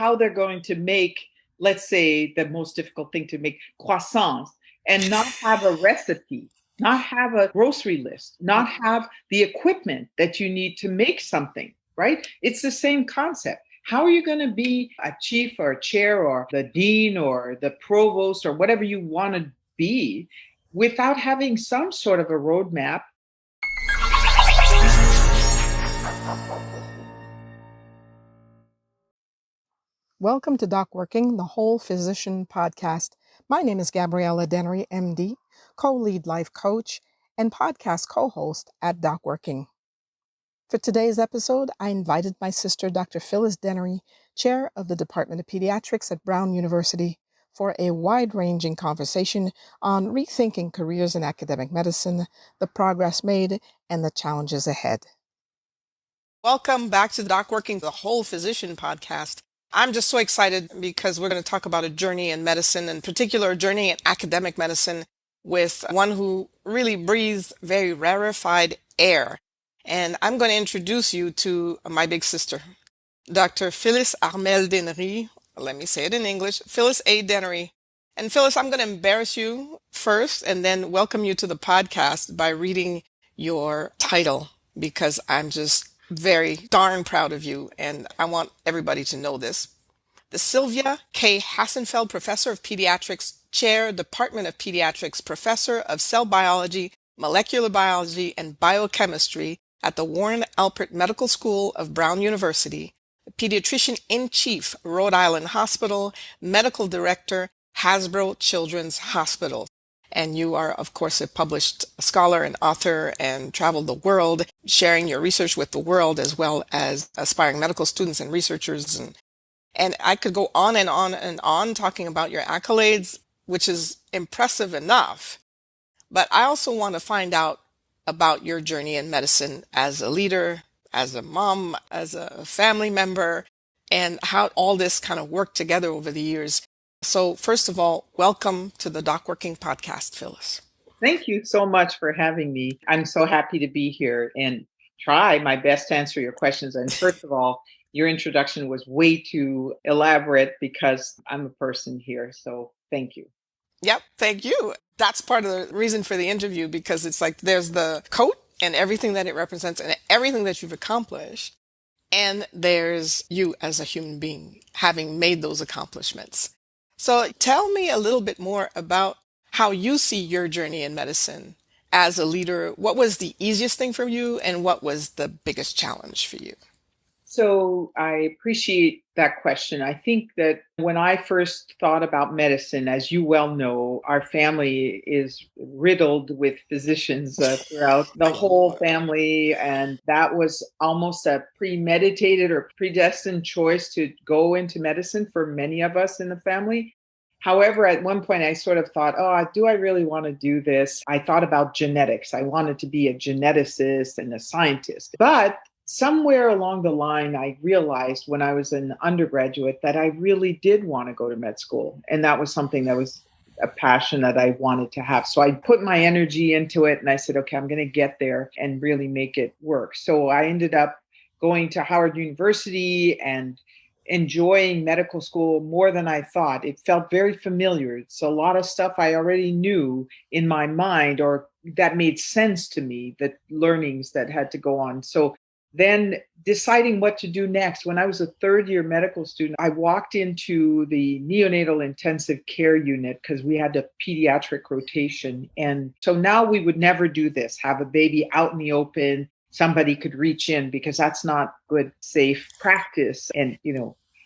how they're going to make, let's say, the most difficult thing to make, croissants, and not have a recipe, not have a grocery list, not have the equipment that you need to make something, right? It's the same concept. How are you going to be a chief or a chair or the dean or the provost or whatever you want to be without having some sort of a roadmap? Welcome to DocWorking, the Whole Physician Podcast. My name is Gabriella Dennery MD, co-lead life coach and podcast co-host at DocWorking. For today's episode, I invited my sister, Dr. Phyllis Dennery, chair of the Department of Pediatrics at Brown University, for a wide-ranging conversation on rethinking careers in academic medicine, the progress made, and the challenges ahead. Welcome back to DocWorking, the Whole Physician Podcast. I'm just so excited because we're going to talk about a journey in medicine, in particular a journey in academic medicine with one who really breathes very rarefied air. And I'm going to introduce you to my big sister, Dr. Phyllis Dennery. Let me say it in English, Phyllis A. Dennery. And Phyllis, I'm going to embarrass you first and then welcome you to the podcast by reading your title because I'm just very darn proud of you, and I want everybody to know this. The Sylvia K. Hassenfeld Professor of Pediatrics, Chair, Department of Pediatrics, Professor of Cell Biology, Molecular Biology, and Biochemistry at the Warren Alpert Medical School of Brown University, Pediatrician-in-Chief, Rhode Island Hospital, Medical Director, Hasbro Children's Hospital. And you are, of course, a published scholar and author and traveled the world, sharing your research with the world as well as aspiring medical students and researchers. And I could go on and on and on talking about your accolades, which is impressive enough. But I also want to find out about your journey in medicine as a leader, as a mom, as a family member, and how all this kind of worked together over the years. So first of all, welcome to the DocWorking podcast, Phyllis. Thank you so much for having me. I'm so happy to be here and try my best to answer your questions. And first of all, your introduction was way too elaborate because I'm a person here. So thank you. Yep, thank you. That's part of the reason for the interview, because it's like there's the coat and everything that it represents and everything that you've accomplished. And there's you as a human being having made those accomplishments. So tell me a little bit more about how you see your journey in medicine as a leader. What was the easiest thing for you and what was the biggest challenge for you? So I appreciate that question. I think that when I first thought about medicine, as you well know, our family is riddled with physicians throughout the whole family. And that was almost a premeditated or predestined choice to go into medicine for many of us in the family. However, at one point I sort of thought, oh, do I really want to do this? I thought about genetics. I wanted to be a geneticist and a scientist. But somewhere along the line, I realized when I was an undergraduate that I really did want to go to med school. And that was something that was a passion that I wanted to have. So I put my energy into it and I said, okay, I'm going to get there and really make it work. So I ended up going to Howard University and enjoying medical school more than I thought. It felt very familiar. So a lot of stuff I already knew in my mind or that made sense to me, the learnings that had to go on. So then deciding what to do next. When I was a third-year medical student, I walked into the neonatal intensive care unit because we had a pediatric rotation. And so now we would never do this, have a baby out in the open, somebody could reach in because that's not good, safe practice and,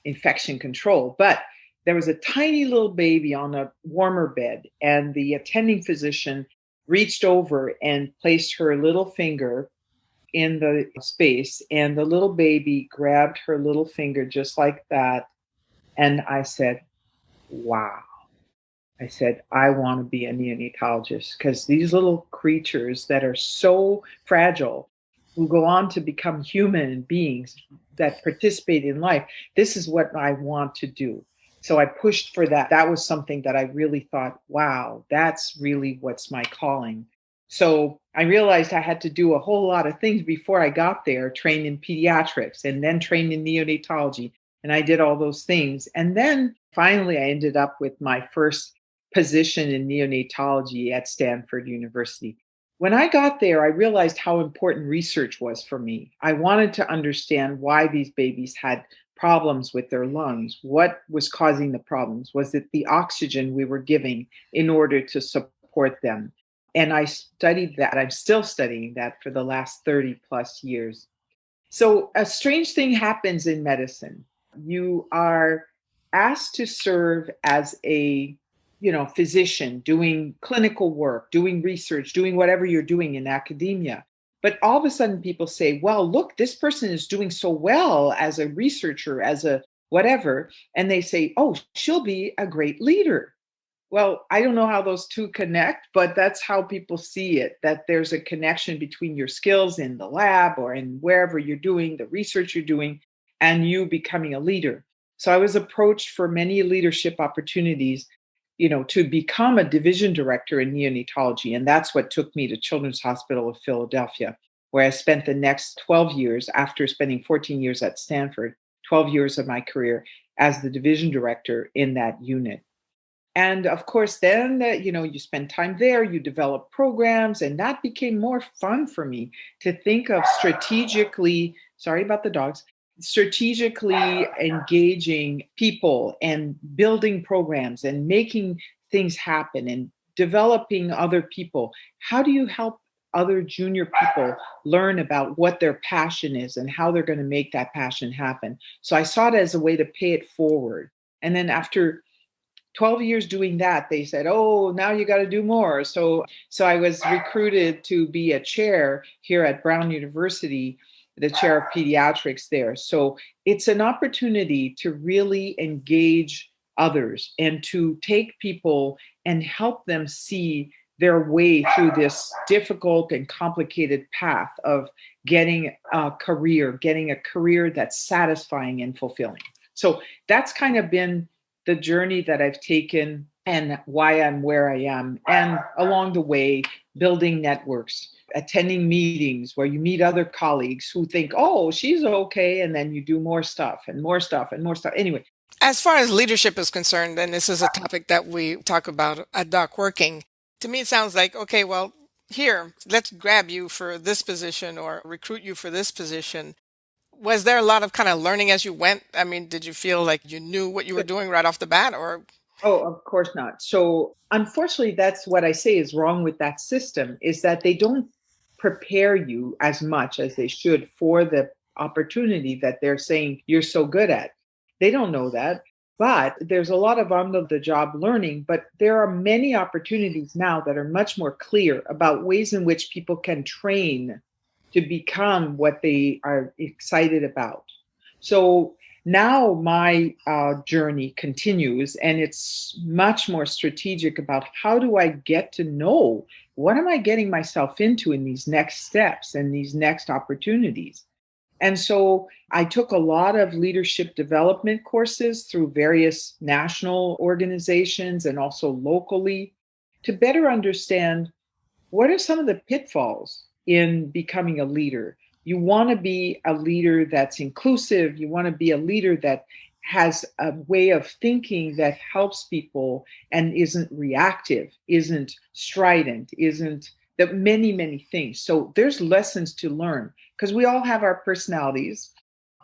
infection control. But there was a tiny little baby on a warmer bed and the attending physician reached over and placed her little finger in the space, and the little baby grabbed her little finger just like that. And I said, wow. I said, I want to be a neonatologist because these little creatures that are so fragile, who go on to become human beings that participate in life, this is what I want to do. So I pushed for that. That was something that I really thought, wow, that's really what's my calling. So I realized I had to do a whole lot of things before I got there, train in pediatrics and then train in neonatology, And I did all those things. And then finally, I ended up with my first position in neonatology at Stanford University. When I got there, I realized how important research was for me. I wanted to understand why these babies had problems with their lungs. What was causing the problems? Was it the oxygen we were giving in order to support them? And I studied that. I'm still studying that for the last 30 plus years. So a strange thing happens in medicine. You are asked to serve as a, physician doing clinical work, doing research, doing whatever you're doing in academia. But all of a sudden people say, well, look, this person is doing so well as a researcher, as a whatever. And they say, oh, she'll be a great leader. Well, I don't know how those two connect, but that's how people see it, that there's a connection between your skills in the lab or in wherever you're doing the research you're doing and you becoming a leader. So I was approached for many leadership opportunities, to become a division director in neonatology. And that's what took me to Children's Hospital of Philadelphia, where I spent the next 12 years after spending 14 years at Stanford, 12 years of my career as the division director in that unit. And of course, then, you spend time there, you develop programs, and that became more fun for me to think of strategically, sorry about the dogs, strategically engaging people and building programs and making things happen and developing other people. How do you help other junior people learn about what their passion is and how they're going to make that passion happen? So I saw it as a way to pay it forward. And then after 12 years doing that, they said, oh, now you got to do more. So I was recruited to be a chair here at Brown University, the chair of pediatrics there. So it's an opportunity to really engage others and to take people and help them see their way through this difficult and complicated path of getting a career that's satisfying and fulfilling. So that's kind of been the journey that I've taken and why I'm where I am. And along the way, building networks, attending meetings where you meet other colleagues who think, oh, she's okay. And then you do more stuff and more stuff and more stuff. Anyway. As far as leadership is concerned, and this is a topic that we talk about at DocWorking, to me it sounds like, okay, well, here, let's grab you for this position or recruit you for this position. Was there a lot of kind of learning as you went? I mean, did you feel like you knew what you were doing right off the bat or? Oh, of course not. So unfortunately, that's what I say is wrong with that system, is that they don't prepare you as much as they should for the opportunity that they're saying you're so good at. They don't know that. But there's a lot of on the job learning, but there are many opportunities now that are much more clear about ways in which people can train to become what they are excited about. So now my journey continues, and it's much more strategic about how do I get to know what am I getting myself into in these next steps and these next opportunities. And so I took a lot of leadership development courses through various national organizations and also locally to better understand what are some of the pitfalls in becoming a leader. You want to be a leader that's inclusive. You want to be a leader that has a way of thinking that helps people and isn't reactive, isn't strident, isn't the many, many things. So there's lessons to learn because we all have our personalities,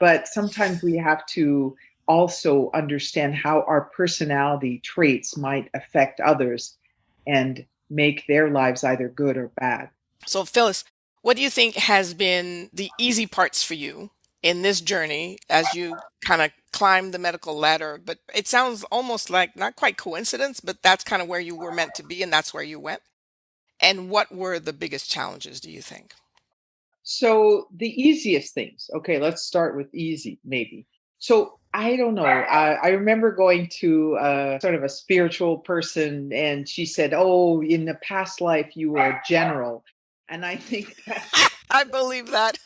but sometimes we have to also understand how our personality traits might affect others and make their lives either good or bad. So, Phyllis, what do you think has been the easy parts for you in this journey as you kind of climb the medical ladder? But it sounds almost like not quite coincidence, but that's kind of where you were meant to be and that's where you went. And what were the biggest challenges, do you think? So the easiest things. Okay, let's start with easy, maybe. So I don't know. I remember going to sort of a spiritual person, and she said, "Oh, in the past life, you were a general," and I think I believe that.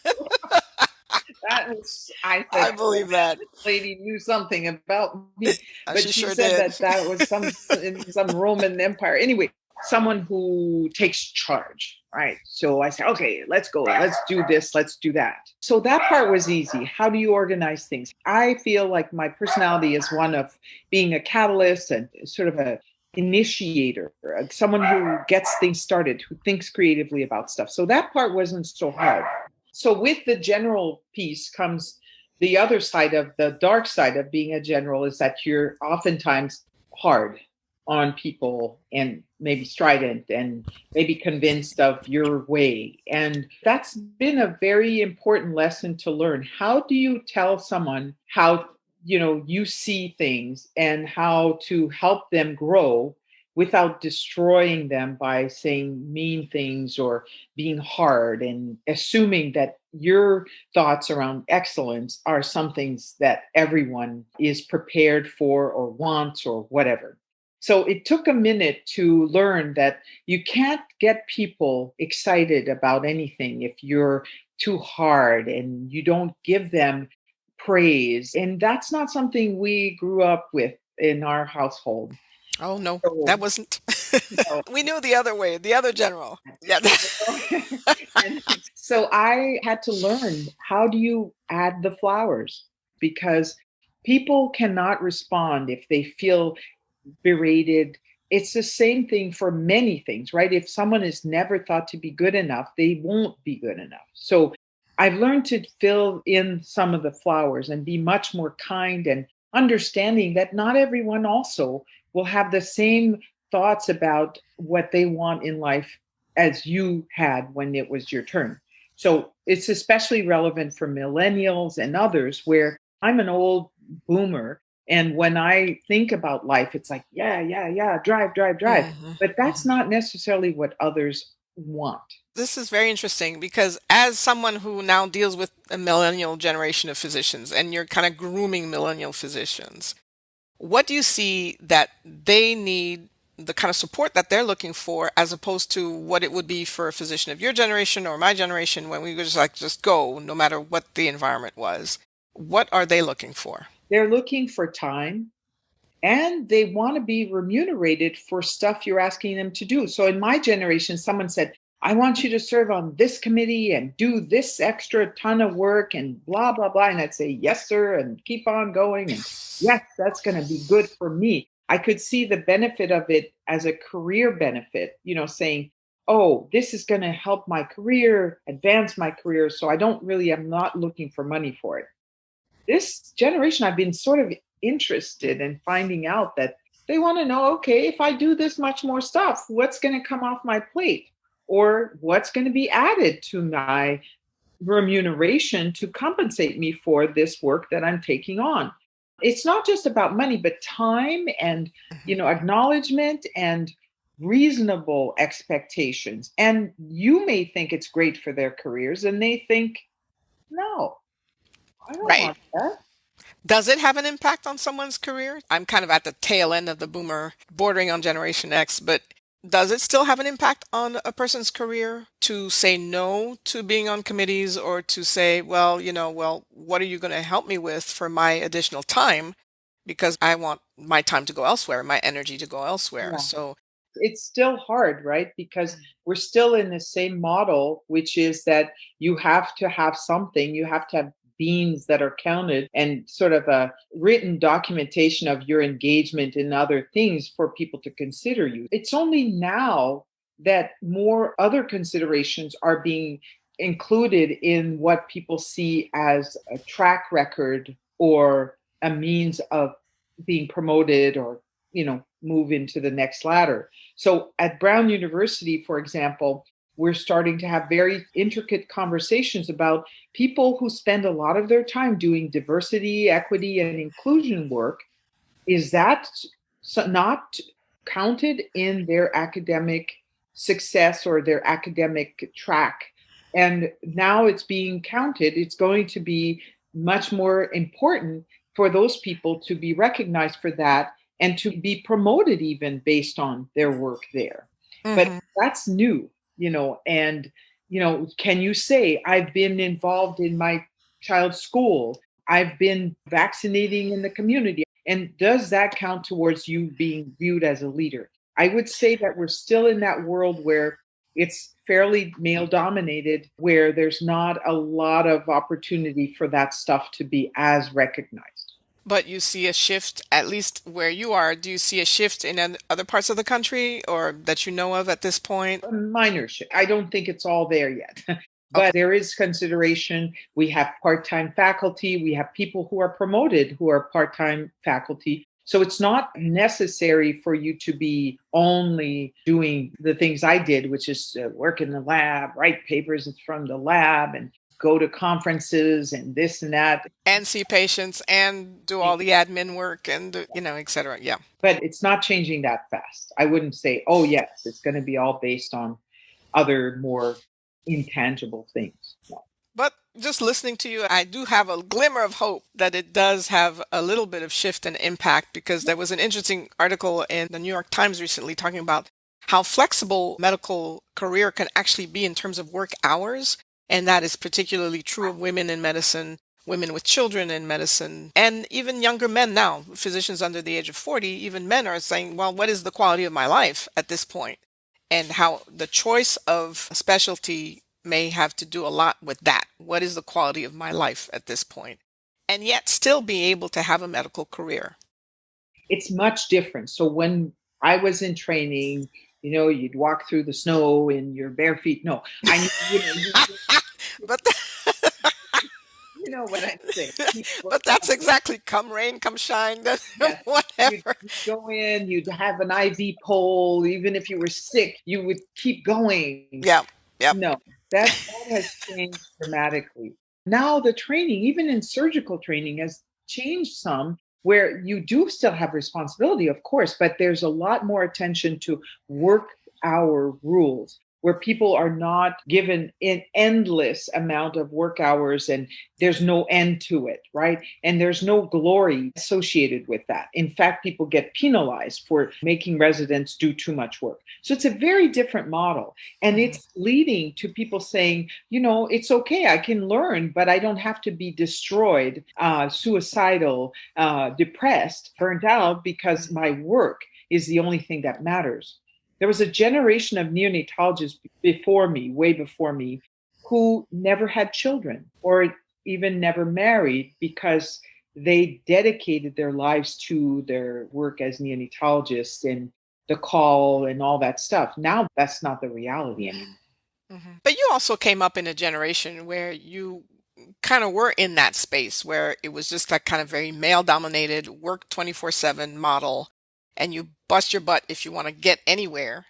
that was. I I said, "Oh, believe that. this lady knew something about me," but She she sure said did. that that was some in some Roman Empire. Anyway, someone who takes charge. Right. So I said, okay, let's go. Let's do this. Let's do that. So that part was easy. How do you organize things? I feel like my personality is one of being a catalyst and sort of a initiator, someone who gets things started, who thinks creatively about stuff. So that part wasn't so hard. So with the general piece comes the other side of the dark side of being a general is that you're oftentimes hard on people and maybe strident and maybe convinced of your way. And that's been a very important lesson to learn. How do you tell someone how you see things and how to help them grow without destroying them by saying mean things or being hard and assuming that your thoughts around excellence are some things that everyone is prepared for or wants or whatever. So it took a minute to learn that you can't get people excited about anything if you're too hard and you don't give them praise. And that's not something we grew up with in our household. Oh, no, So, that wasn't. you know, We knew the other way, the other general. Yeah. and so I had to learn, how do you add the flowers? Because people cannot respond if they feel berated. It's the same thing for many things, right? If someone is never thought to be good enough, they won't be good enough. So I've learned to fill in some of the flowers and be much more kind and understanding that not everyone also will have the same thoughts about what they want in life as you had when it was your turn. So it's especially relevant for millennials and others where I'm an old boomer. And when I think about life, it's like, yeah, yeah, yeah, drive, drive, drive. Mhm, But that's mhm. not necessarily what others want. This is very interesting because as someone who now deals with a millennial generation of physicians and you're kind of grooming millennial physicians, what do you see that they need, the kind of support that they're looking for, as opposed to what it would be for a physician of your generation or my generation when we would just go no matter what the environment was? What are they looking for? They're looking for time and they want to be remunerated for stuff you're asking them to do. So in my generation, someone said, I want you to serve on this committee and do this extra ton of work and blah, blah, blah. And I'd say, yes, sir, and keep on going. And yes, that's going to be good for me. I could see the benefit of it as a career benefit, saying, oh, this is going to help my career, advance my career. So I'm not looking for money for it. This generation, I've been sort of interested in finding out that they want to know, okay, if I do this much more stuff, what's going to come off my plate? Or what's going to be added to my remuneration to compensate me for this work that I'm taking on? It's not just about money, but time and, Mhm. acknowledgement and reasonable expectations. And you may think it's great for their careers, and they think, no, I don't Right. want that. Does it have an impact on someone's career? I'm kind of at the tail end of the boomer, bordering on Generation X, but does it still have an impact on a person's career to say no to being on committees, or to say, well, what are you going to help me with for my additional time? Because I want my time to go elsewhere, my energy to go elsewhere. Yeah. So, It's still hard, right? Because we're still in the same model, which is that you have to have something, you have to have beans that are counted and sort of a written documentation of your engagement in other things for people to consider you. It's only now that more other considerations are being included in what people see as a track record or a means of being promoted or move into the next ladder. So at Brown University, for example, we're starting to have very intricate conversations about people who spend a lot of their time doing diversity, equity, and inclusion work. Is that not counted in their academic success or their academic track? And now it's being counted. It's going to be much more important for those people to be recognized for that and to be promoted even based on their work there. But mhm. that's new, and can you say, I've been involved in my child's school, I've been vaccinating in the community? And does that count towards you being viewed as a leader? I would say that we're still in that world where It's fairly male dominated where there's not a lot of opportunity for that stuff to be as recognized. But you see a shift, at least where you are. Do you see a shift in other parts of the country or that you know of at this point? A minor shift. I don't think it's all there yet. Okay. But there is consideration. We have part time faculty, we have people who are promoted who are part time faculty. So it's not necessary for you to be only doing the things I did, which is work in the lab, write papers from the lab, and go to conferences and this and that. And see patients and do all the admin work and, et cetera. Yeah. But it's not changing that fast. I wouldn't say, oh, yes, it's going to be all based on other more intangible things. No. But just listening to you, I do have a glimmer of hope that it does have a little bit of shift and impact, because there was an interesting article in the New York Times recently talking about how flexible medical career can actually be in terms of work hours. And that is particularly true of women in medicine, women with children in medicine, and even younger men now, physicians under the age of 40, even men are saying, well, what is the quality of my life at this point? And how the choice of specialty may have to do a lot with that. What is the quality of my life at this point? And yet still be able to have a medical career. It's much different. So when I was in training, you'd walk through the snow in your bare feet. No, I but you know what I'm saying. But that's exactly, come rain, come shine, Yes. whatever. You'd go in, you'd have an IV pole. Even if you were sick, you would keep going. Yeah. Yep. No, that has changed dramatically. Now the training, even in surgical training, has changed some, where you do still have responsibility, of course, but there's a lot more attention to work hour rules, where people are not given an endless amount of work hours and there's no end to it, right? And there's no glory associated with that. In fact, people get penalized for making residents do too much work. So it's a very different model. And it's leading to people saying, it's okay, I can learn, but I don't have to be destroyed, suicidal, depressed, burnt out, because my work is the only thing that matters. There was a generation of neonatologists before me, way before me, who never had children or even never married because they dedicated their lives to their work as neonatologists and the call and all that stuff. Now that's not the reality anymore. But you also came up in a generation where you kind of were in that space where it was just that kind of very male dominated work 24/7 model, and you bust your butt if you want to get anywhere.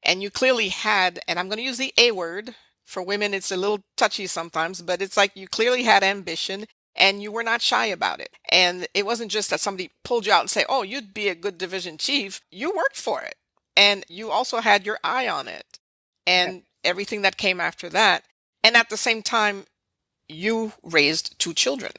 And you clearly had, and I'm going to use the A word, for women it's a little touchy sometimes, but it's like you clearly had ambition and you were not shy about it. And it wasn't just that somebody pulled you out and say, oh, you'd be a good division chief. You worked for it. And you also had your eye on it and everything that came after that. And at the same time, you raised 2 children.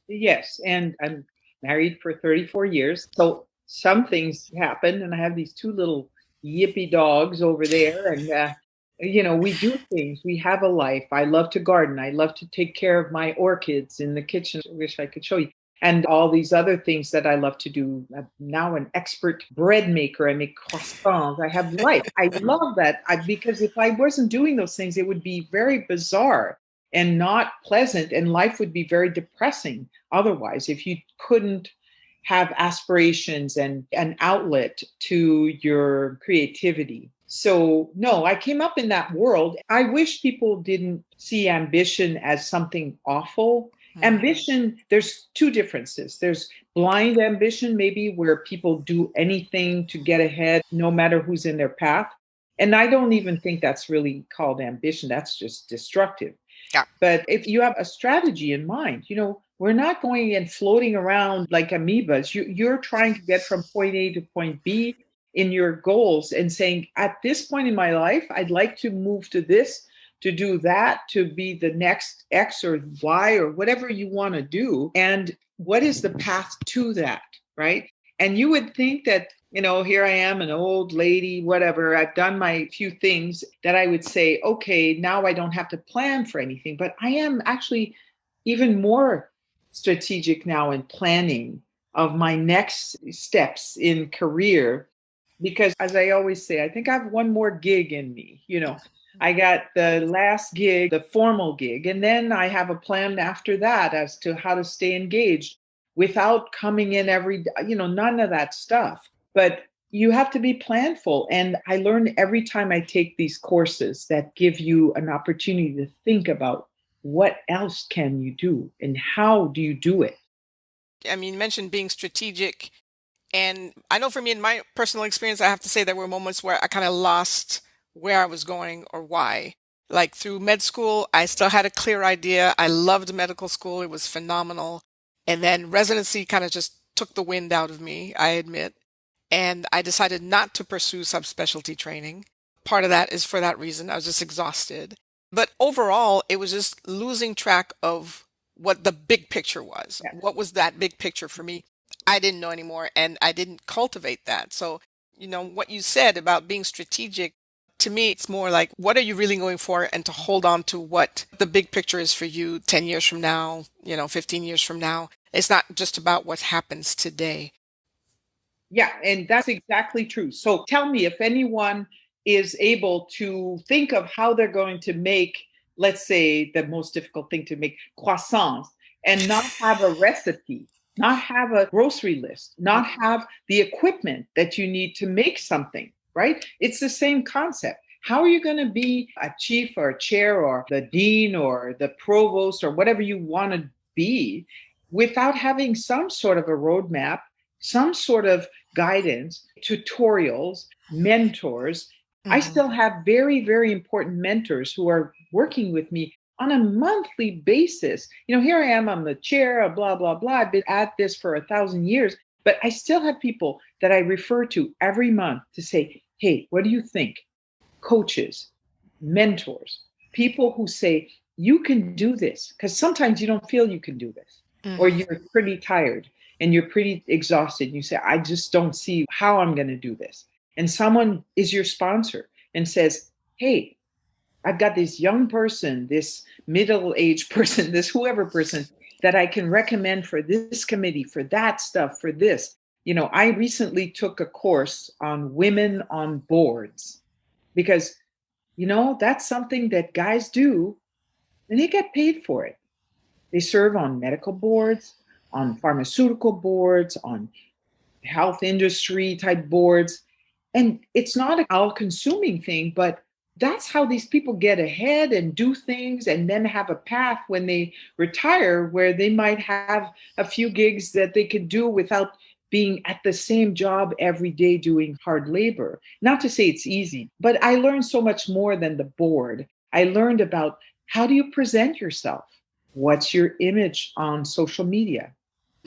Yes. And I'm married for 34 years. So some things happen, and I have these 2 little yippy dogs over there. And, we do things. We have a life. I love to garden. I love to take care of my orchids in the kitchen. I wish I could show you. And all these other things that I love to do. I'm now an expert bread maker. I make croissants. I have life. I love that because if I wasn't doing those things, it would be very bizarre and not pleasant. And life would be very depressing otherwise if you couldn't have aspirations and an outlet to your creativity. So, no, I came up in that world. I wish people didn't see ambition as something awful. Ambition, there's 2 differences. There's blind ambition, maybe where people do anything to get ahead, no matter who's in their path. And I don't even think that's really called ambition. That's just destructive. Yeah. But if you have a strategy in mind, we're not going and floating around like amoebas. You're trying to get from point A to point B in your goals and saying, at this point in my life, I'd like to move to this, to do that, to be the next X or Y or whatever you want to do. And what is the path to that, right? And you would think that, here I am, an old lady, whatever. I've done my few things that I would say, okay, now I don't have to plan for anything. But I am actually even more strategic now in planning of my next steps in career because as I always say, I think I have one more gig in me. I got the last gig, the formal gig, and then I have a plan after that as to how to stay engaged without coming in none of that stuff. But you have to be planful. And I learn every time I take these courses that give you an opportunity to think about what else can you do and how do you do it. I mean, you mentioned being strategic. And I know for me, in my personal experience, I have to say there were moments where I kind of lost where I was going or why. Like through med school, I still had a clear idea. I loved medical school. It was phenomenal. And then residency kind of just took the wind out of me, I admit. And I decided not to pursue subspecialty training. Part of that is for that reason. I was just exhausted. But overall, it was just losing track of what the big picture was. Yeah. What was that big picture for me? I didn't know anymore, and I didn't cultivate that. So, what you said about being strategic, to me, it's more like, what are you really going for? And to hold on to what the big picture is for you 10 years from now, 15 years from now. It's not just about what happens today. Yeah, and that's exactly true. So tell me if anyone is able to think of how they're going to make, let's say, the most difficult thing to make, croissants, and not have a recipe, not have a grocery list, not have the equipment that you need to make something, right? It's the same concept. How are you going to be a chief or a chair or the dean or the provost or whatever you want to be without having some sort of a roadmap, some sort of guidance, tutorials, mentors? I still have very, very important mentors who are working with me on a monthly basis. Here I am, I'm the chair of blah, blah, blah. I've been at this for 1,000 years, but I still have people that I refer to every month to say, hey, what do you think? Coaches, mentors, people who say, you can do this, because sometimes you don't feel you can do this, or you're pretty tired and you're pretty exhausted. And you say, I just don't see how I'm going to do this. And someone is your sponsor and says, hey, I've got this young person, this middle-aged person, this whoever person that I can recommend for this committee, for that stuff, for this. I recently took a course on women on boards because, that's something that guys do and they get paid for it. They serve on medical boards, on pharmaceutical boards, on health industry type boards. And it's not an all consuming thing, but that's how these people get ahead and do things and then have a path when they retire where they might have a few gigs that they could do without being at the same job every day doing hard labor. Not to say it's easy, but I learned so much more than the board. I learned about how do you present yourself? What's your image on social media?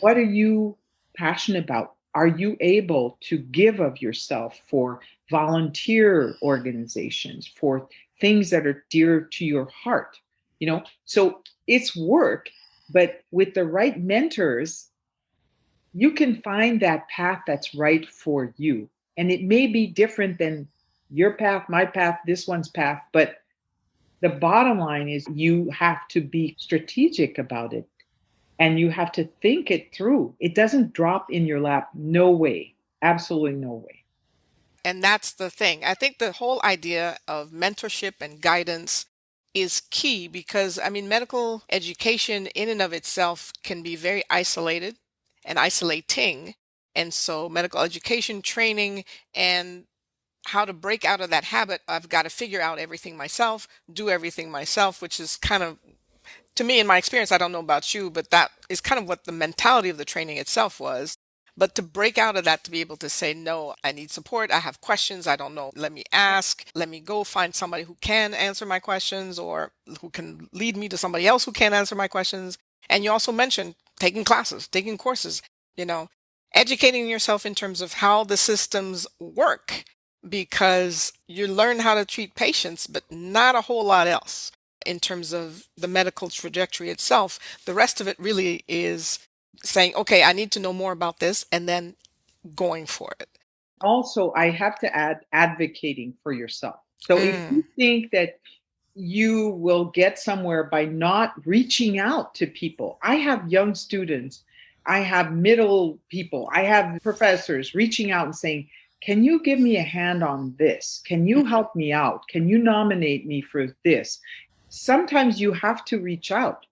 What are you passionate about? Are you able to give of yourself for volunteer organizations, for things that are dear to your heart? So it's work, but with the right mentors, you can find that path that's right for you. And it may be different than your path, my path, this one's path, but the bottom line is you have to be strategic about it and you have to think it through. It doesn't drop in your lap. No way. Absolutely no way. And that's the thing. I think the whole idea of mentorship and guidance is key because, I mean, medical education in and of itself can be very isolated and isolating. And so, medical education training and how to break out of that habit, I've got to figure out everything myself, do everything myself, which is kind of, to me, in my experience, I don't know about you, but that is kind of what the mentality of the training itself was. But to break out of that, to be able to say, no, I need support. I have questions. I don't know. Let me ask. Let me go find somebody who can answer my questions or who can lead me to somebody else who can answer my questions. And you also mentioned taking classes, taking courses, you know, educating yourself in terms of how the systems work because you learn how to treat patients, but not a whole lot else in terms of the medical trajectory itself. The rest of it really is saying, okay, I need to know more about this and then going for it. Also, I have to add advocating for yourself. So if you think that you will get somewhere by not reaching out to people, I have young students, I have middle people, I have professors reaching out and saying, can you give me a hand on this? Can you help me out? Can you nominate me for this? Sometimes you have to reach out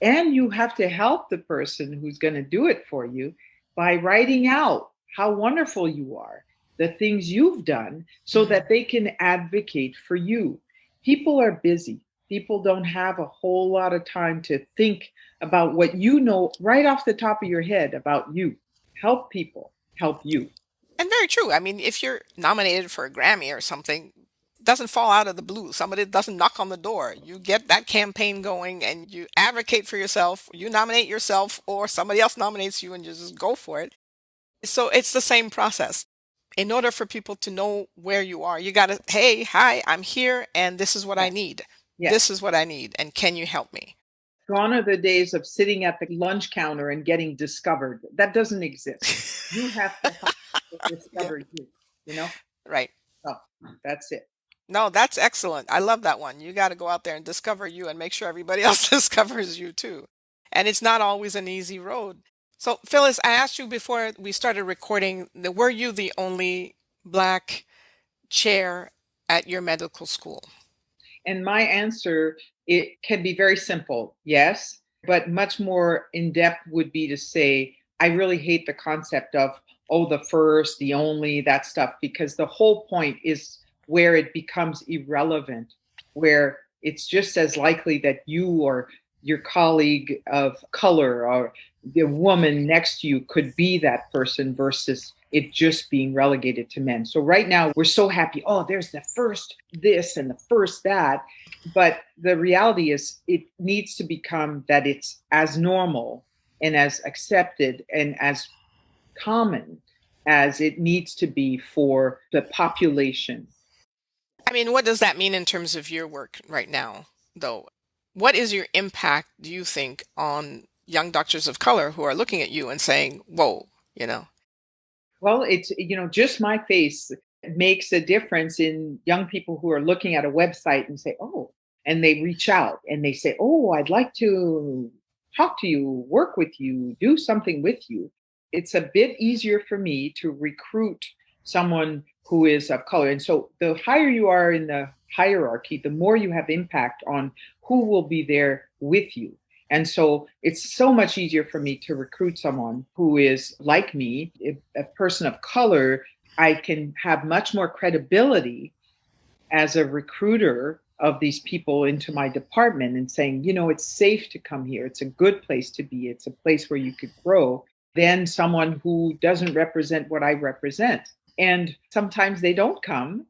and you have to help the person who's going to do it for you by writing out how wonderful you are, the things you've done, so that they can advocate for you. People are busy. People don't have a whole lot of time to think about what you know right off the top of your head about you. Help people help you. And very true. I mean, if you're nominated for a Grammy or something, it doesn't fall out of the blue. Somebody doesn't knock on the door. You get that campaign going and you advocate for yourself. You nominate yourself or somebody else nominates you and you just go for it. So it's the same process. In order for people to know where you are, you got to, hey, hi, I'm here and this is what I Yes. need. Yes. This is what I need. And can you help me? Gone are the days of sitting at the lunch counter and getting discovered. That doesn't exist. You have to help Yeah, discover you, you know? right. So that's it. No, that's excellent. I love that one. You got to go out there and discover you and make sure everybody else discovers you too. And it's not always an easy road. So, Phyllis, I asked you before we started recording, were you the only Black chair at your medical school? And my answer, it can be very simple, yes, but much more in depth would be to say, I really hate the concept of, oh, the first, the only, that stuff, because the whole point is where it becomes irrelevant, where it's just as likely that you or your colleague of color or the woman next to you could be that person versus it just being relegated to men. So right now we're so happy. Oh, there's the first this and the first that. But the reality is it needs to become that it's as normal and as accepted and as common as it needs to be for the population. I mean, what does that mean in terms of your work right now, though? What is your impact, do you think, on young doctors of color who are looking at you and saying, whoa, you know? Well, it's, just my face makes a difference in young people who are looking at a website and say, oh, and they reach out and they say, oh, I'd like to talk to you, work with you, do something with you. It's a bit easier for me to recruit someone who is of color. And so the higher you are in the hierarchy, the more you have impact on who will be there with you. And so it's so much easier for me to recruit someone who is like me, a person of color. I can have much more credibility as a recruiter of these people into my department and saying, it's safe to come here. It's a good place to be. It's a place where you could grow than someone who doesn't represent what I represent. And sometimes they don't come,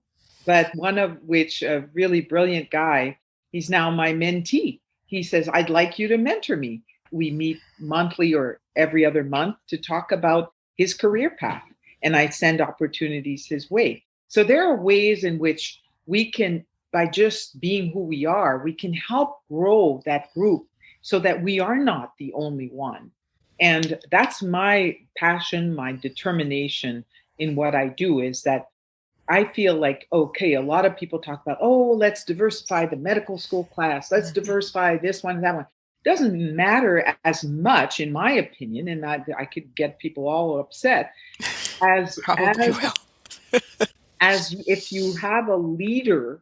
but one of which, a really brilliant guy, he's now my mentee. He says, I'd like you to mentor me. We meet monthly or every other month to talk about his career path, and I send opportunities his way. So there are ways in which we can, by just being who we are, we can help grow that group so that we are not the only one. And that's my passion, my determination in what I do, is that I feel like, okay, a lot of people talk about, oh, let's diversify the medical school class. Let's diversify this one, that one. Doesn't matter as much, in my opinion, and I could get people all upset, as Probably will. as if you have a leader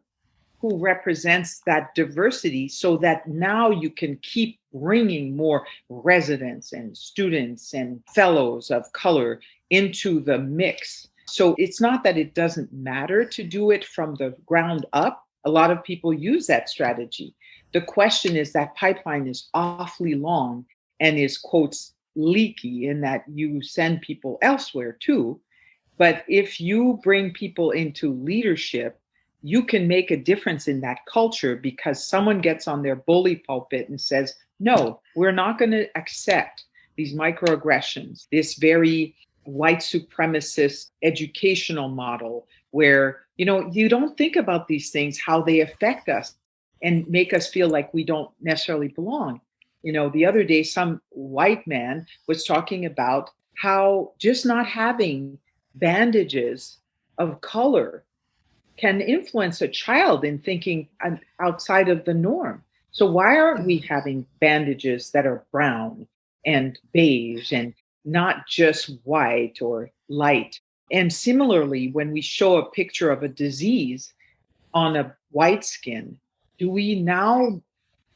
who represents that diversity, so that now you can keep bringing more residents and students and fellows of color into the mix. So it's not that it doesn't matter to do it from the ground up. A lot of people use that strategy. The question is that pipeline is awfully long and is, quotes, leaky, in that you send people elsewhere too. But if you bring people into leadership, you can make a difference in that culture, because someone gets on their bully pulpit and says, no, we're not going to accept these microaggressions, this very white supremacist educational model where, you don't think about these things, how they affect us and make us feel like we don't necessarily belong. The other day, some white man was talking about how just not having bandages of color can influence a child in thinking outside of the norm. So why aren't we having bandages that are brown and beige and not just white or light? And similarly, when we show a picture of a disease on a white skin, do we now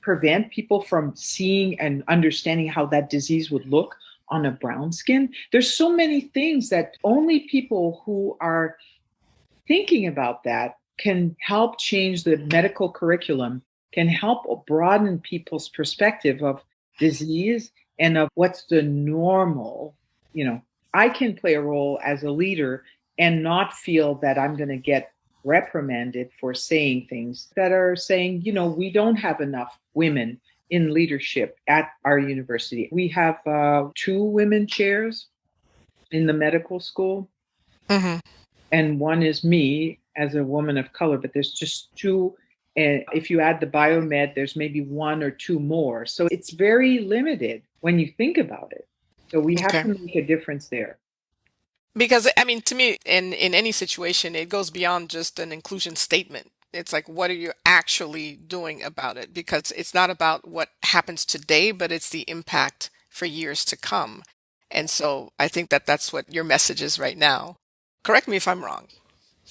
prevent people from seeing and understanding how that disease would look on a brown skin? There's so many things that only people who are thinking about that can help change the medical curriculum, can help broaden people's perspective of disease and of what's the normal. You know, I can play a role as a leader and not feel that I'm going to get reprimanded for saying things that are saying, we don't have enough women in leadership at our university. We have 2 women chairs in the medical school, Hmm. and one is me as a woman of color, but there's just 2. And if you add the biomed, there's maybe 1 or 2 more. So it's very limited when you think about it. So we have Okay. to make a difference there. Because I mean, to me, in any situation, it goes beyond just an inclusion statement. It's like, what are you actually doing about it? Because it's not about what happens today, but it's the impact for years to come. And so I think that that's what your message is right now. Correct me if I'm wrong.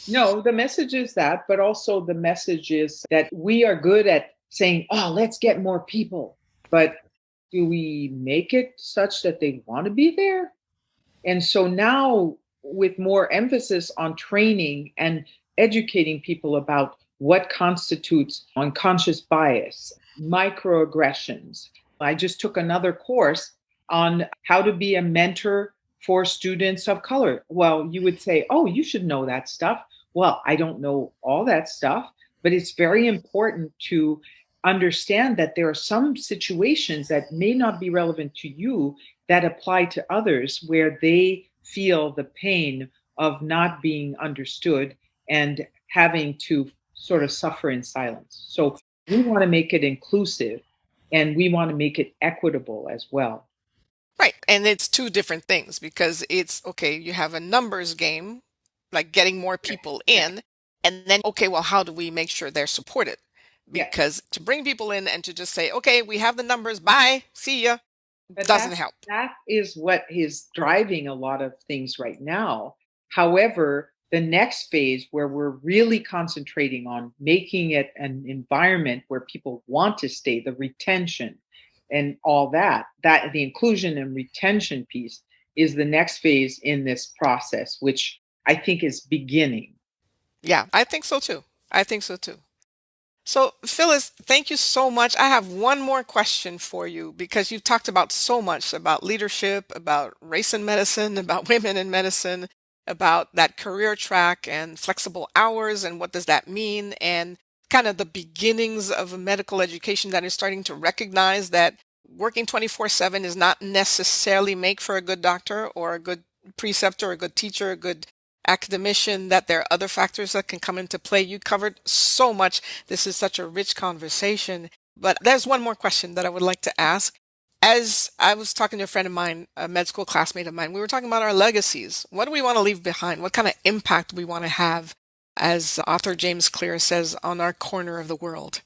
No, the message is that, but also the message is that we are good at saying, oh, let's get more people. But do we make it such that they want to be there? And so now, with more emphasis on training and educating people about what constitutes unconscious bias, microaggressions, I just took another course on how to be a mentor for students of color. Well, you would say, oh, you should know that stuff. Well, I don't know all that stuff, but it's very important to understand that there are some situations that may not be relevant to you that apply to others where they feel the pain of not being understood and having to sort of suffer in silence. So we want to make it inclusive and we want to make it equitable as well. Right. And it's two different things because it's okay, you have a numbers game, like getting more people in, and then, okay, well, how do we make sure they're supported? Yes. Because to bring people in and to just say, okay, we have the numbers, bye, see ya, But doesn't help. that is what is driving a lot of things right now. However, the next phase where we're really concentrating on making it an environment where people want to stay, the retention and all that the inclusion and retention piece is the next phase in this process, which I think is beginning. Yeah, I think so too. I think so too. So, Phyllis, thank you so much. I have one more question for you because you've talked about so much about leadership, about race in medicine, about women in medicine, about that career track and flexible hours and what does that mean, and kind of the beginnings of a medical education that is starting to recognize that working 24/7 is not necessarily make for a good doctor or a good preceptor or a good teacher, a good academician, that there are other factors that can come into play. You covered so much. This is such a rich conversation. But there's one more question that I would like to ask. As I was talking to a friend of mine, a med school classmate of mine, we were talking about our legacies. What do we want to leave behind? What kind of impact we want to have, as author James Clear says, on our corner of the world?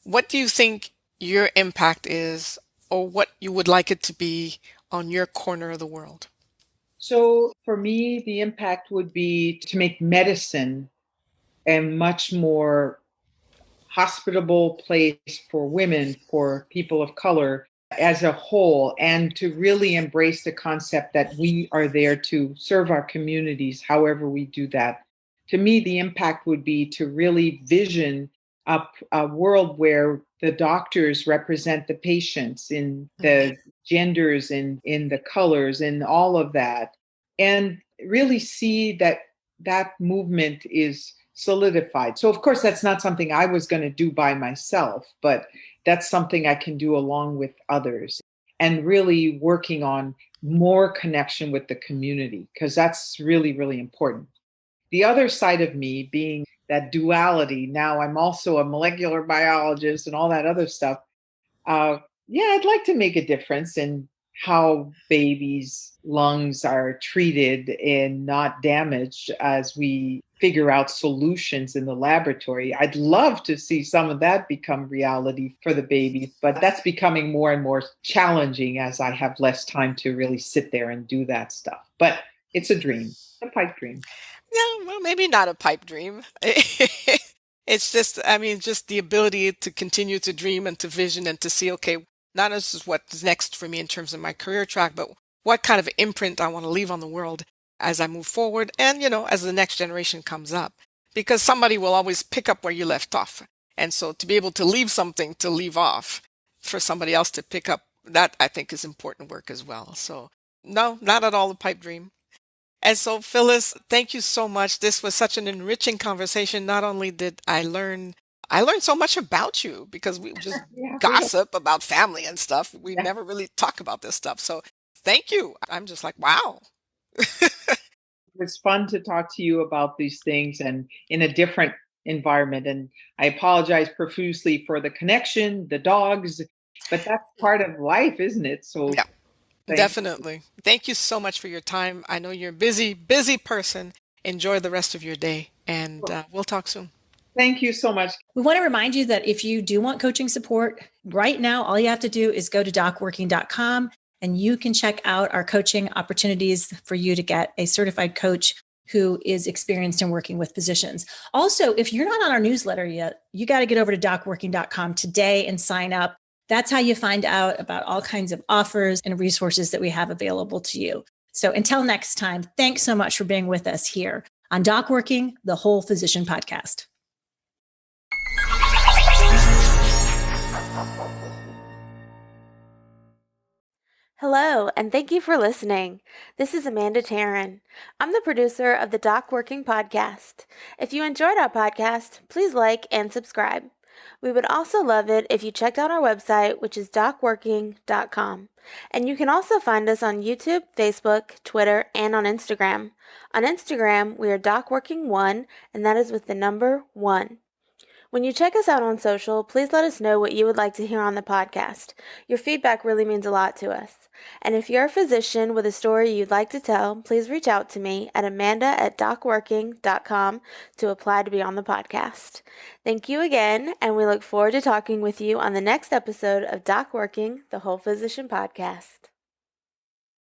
What do you think your impact is, or what you would like it to be on your corner of the world? So for me, the impact would be to make medicine a much more hospitable place for women, for people of color as a whole, and to really embrace the concept that we are there to serve our communities, however we do that. To me, the impact would be to really vision a world where the doctors represent the patients in Mhm. the genders and in the colors and all of that, and really see that that movement is solidified. So, of course, that's not something I was going to do by myself, but that's something I can do along with others and really working on more connection with the community because that's really, really important. The other side of me being that duality, now I'm also a molecular biologist and all that other stuff. uh, yeah, I'd like to make a difference in how babies' lungs are treated and not damaged as we figure out solutions in the laboratory. I'd love to see some of that become reality for the babies, but that's becoming more and more challenging as I have less time to really sit there and do that stuff. But It's a dream, a pipe dream. Yeah, well, maybe not a pipe dream. It's just, I mean, just the ability to continue to dream and to vision and to see, okay, not just what's next for me in terms of my career track, but what kind of imprint I want to leave on the world as I move forward and, as the next generation comes up. Because somebody will always pick up where you left off. And so to be able to leave something to leave off for somebody else to pick up, that I think is important work as well. So no, not at all a pipe dream. And so, Phyllis, thank you so much. This was such an enriching conversation. Not only did I learned so much about you because we just Yeah, we don't. gossip about family and stuff. We Yeah. never really talk about this stuff. So thank you. I'm just like, wow. It's fun to talk to you about these things and in a different environment. And I apologize profusely for the connection, the dogs, but that's part of life, isn't it? So Yeah, thank definitely. Thank you so much for your time. I know you're a busy, busy person. Enjoy the rest of your day, and we'll talk soon. thank you so much. We want to remind you that if you do want coaching support right now, all you have to do is go to docworking.com and you can check out our coaching opportunities for you to get a certified coach who is experienced in working with physicians. Also, if you're not on our newsletter yet, you got to get over to docworking.com today and sign up. That's how you find out about all kinds of offers and resources that we have available to you. So until next time, thanks so much for being with us here on DocWorking, the Whole Physician Podcast. Hello, and thank you for listening. This is Amanda Taryn. I'm the producer of the DocWorking podcast. If you enjoyed our podcast, please like and subscribe. We would also love it if you checked out our website, which is docworking.com. And you can also find us on YouTube, Facebook, Twitter, and on Instagram. On Instagram, we are DocWorking1, and that is with the number 1. When you check us out on social, please let us know what you would like to hear on the podcast. Your feedback really means a lot to us. And if you're a physician with a story you'd like to tell, please reach out to me at amanda@docworking.com to apply to be on the podcast. Thank you again, and we look forward to talking with you on the next episode of DocWorking, the Whole Physician Podcast.